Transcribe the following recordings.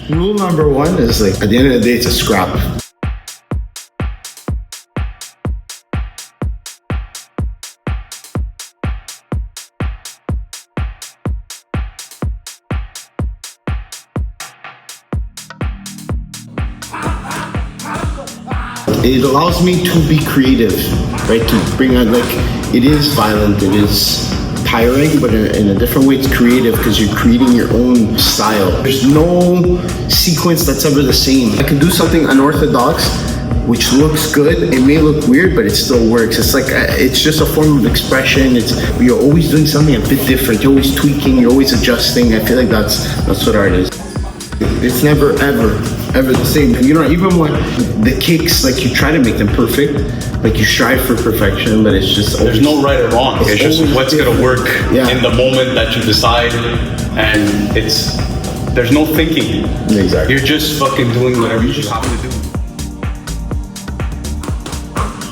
Rule number one is like, at the end of the day, it's a scrap. It allows me to be creative, right? To bring out, like, it is violent, it is tiring, but in a different way, it's creative because you're creating your own style. There's no sequence that's ever the same. I can do something unorthodox, which looks good. It may look weird, but it still works. It's like, it's just a form of expression. You're always doing something a bit different. You're always tweaking, you're always adjusting. I feel like that's what art is. It's never, ever the same. You know, even when the kicks, like, you try to make them perfect, like, you strive for perfection, but it's just there's no right or wrong. It's just what's gonna work in the moment that you decide, and there's no thinking. Exactly. You're just fucking doing whatever you just happen to do.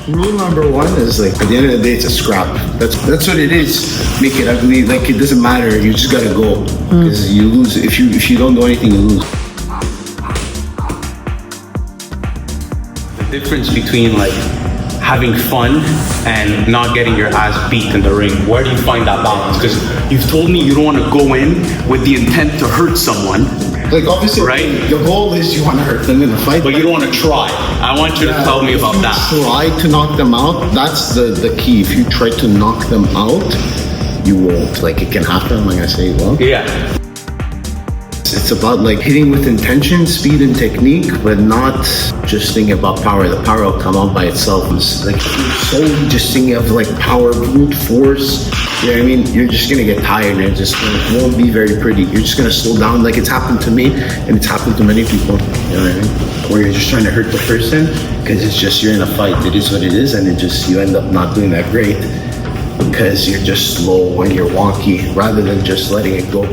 Rule number one is like, at the end of the day, it's a scrap. That's what it is. Make it ugly. Like, it doesn't matter. You just gotta go because you lose. If you don't do anything, you lose. The difference between like having fun and not getting your ass beat in the ring. Where do you find that balance? Because you've told me you don't want to go in with the intent to hurt someone. Like, obviously, right? The goal is you want to hurt them in a fight, but you don't want to try. I want you to tell me about that. Try to knock them out. That's the key. If you try to knock them out, you won't. Like, it can happen. Like I say, well, yeah. It's about like hitting with intention, speed, and technique, but not just thinking about power. The power will come out by itself. It's like, if you're solely just thinking of like power, brute force, you know what I mean? You're just gonna get tired, and it won't be very pretty. You're just gonna slow down. Like, it's happened to me, and it's happened to many people. You know what I mean? Where you're just trying to hurt the person because it's just, you're in a fight. It is what it is, and you end up not doing that great because you're just slow and you're wonky rather than just letting it go.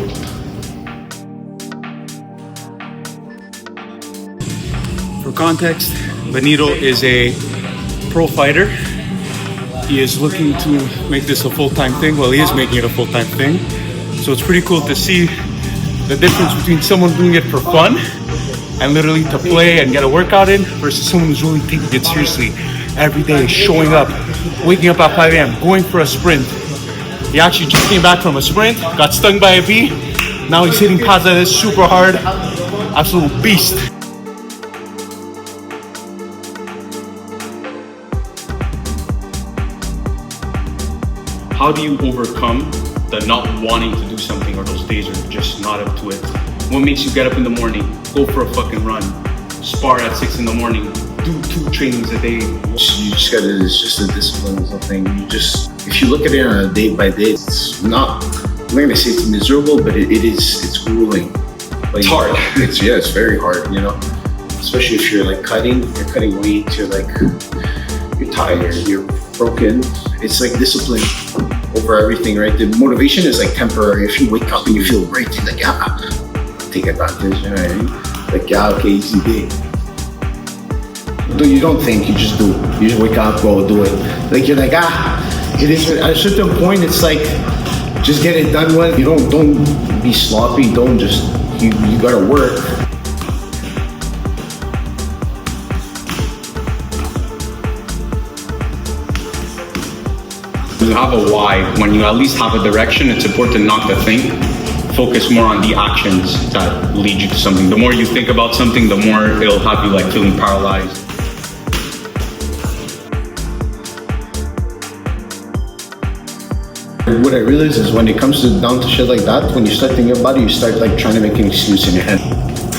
For context, Benito is a pro fighter. He is looking to make this a full-time thing. Well, he is making it a full-time thing. So it's pretty cool to see the difference between someone doing it for fun and literally to play and get a workout in versus someone who's really taking it seriously every day, showing up, waking up at 5 a.m., going for a sprint. He actually just came back from a sprint, got stung by a bee. Now he's hitting pads like this super hard. Absolute beast. How do you overcome the not wanting to do something, or those days are just not up to it? What makes you get up in the morning, go for a fucking run, spar at 6 in the morning, do 2 trainings a day? You just gotta, it's just a discipline or something. If you look at it on a day by day, it's not, I'm not gonna say it's miserable, but it's grueling. Like, it's hard. It's very hard, you know? Especially if you're like cutting weight, you're tired, you're broken. It's like discipline over everything, right? The motivation is like temporary. If you wake up and you feel great, you're like, yeah, take advantage, you know what I mean? Like, yeah, okay, easy day. You don't think, you just do. You just wake up, go do it. Like, you're like, it is. At a certain point, it's like, just get it done with. You don't be sloppy. Don't just, you gotta work. You have a why. When you at least have a direction, it's important not to think. Focus more on the actions that lead you to something. The more you think about something, the more it'll have you like feeling paralyzed. What I realize is when it comes down to shit like that, when you start thinking about it, you start like trying to make an excuse in your head.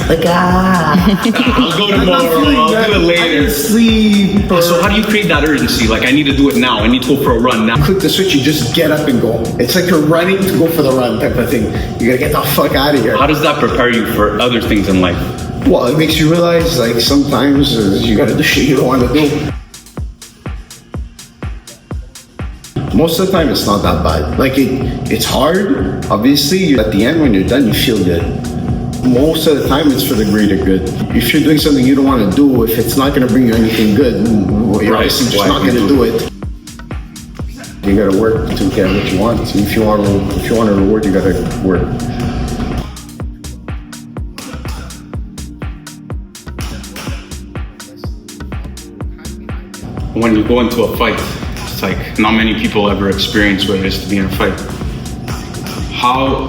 Like, I'll go tomorrow, I'll do it later. I didn't sleep. So how do you create that urgency? Like, I need to do it now. I need to go for a run now. Click the switch, you just get up and go. It's like you're running to go for the run type of thing. You gotta get the fuck out of here. How does that prepare you for other things in life? Well, it makes you realize, like, sometimes you gotta do shit you don't want to do. Most of the time, it's not that bad. Like, it's hard. Obviously, at the end, when you're done, you feel good. Most of the time, it's for the greater good. If you're doing something you don't want to do, if it's not going to bring you anything good, you're obviously just not going to do it. You got to work to get what you want. So if you want a reward, you got to work. when you go into a fight, it's like not many people ever experience what it is to be in a fight. How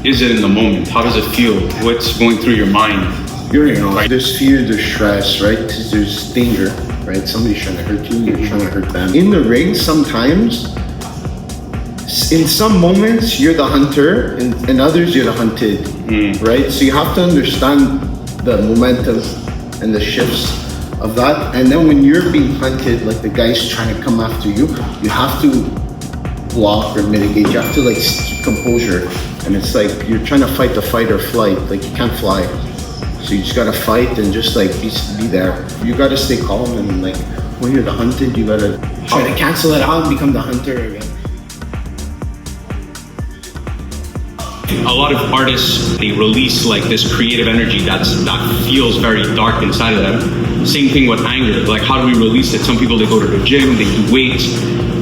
is it in the moment? How does it feel? What's going through your mind? There's fear, there's stress, right? There's danger, right? Somebody's trying to hurt you, you're trying to hurt them. In the ring, sometimes, in some moments, you're the hunter, in others, you're the hunted, right? So you have to understand the momentum and the shifts of that. And then when you're being hunted, like the guy's trying to come after you, you have to block or mitigate. You have to like keep composure. And it's like you're trying to fight the fight or flight. Like you can't fly. So you just gotta fight and just like be there. You gotta stay calm, and like when you're the hunted, you gotta try to cancel it out and become the hunter again. A lot of artists, they release like this creative energy that feels very dark inside of them. Same thing with anger. Like, how do we release it? Some people, they go to the gym, they do weights,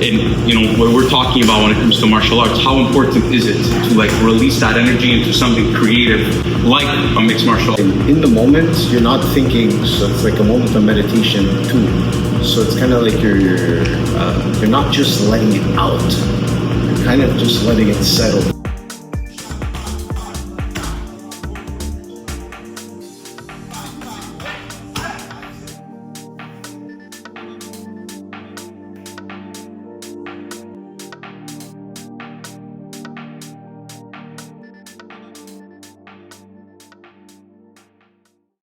and you know what we're talking about when it comes to martial arts. How important is it to like release that energy into something creative, like a mixed martial art? In the moment, you're not thinking, so it's like a moment of meditation too. So it's kind of like you're not just letting it out. You're kind of just letting it settle.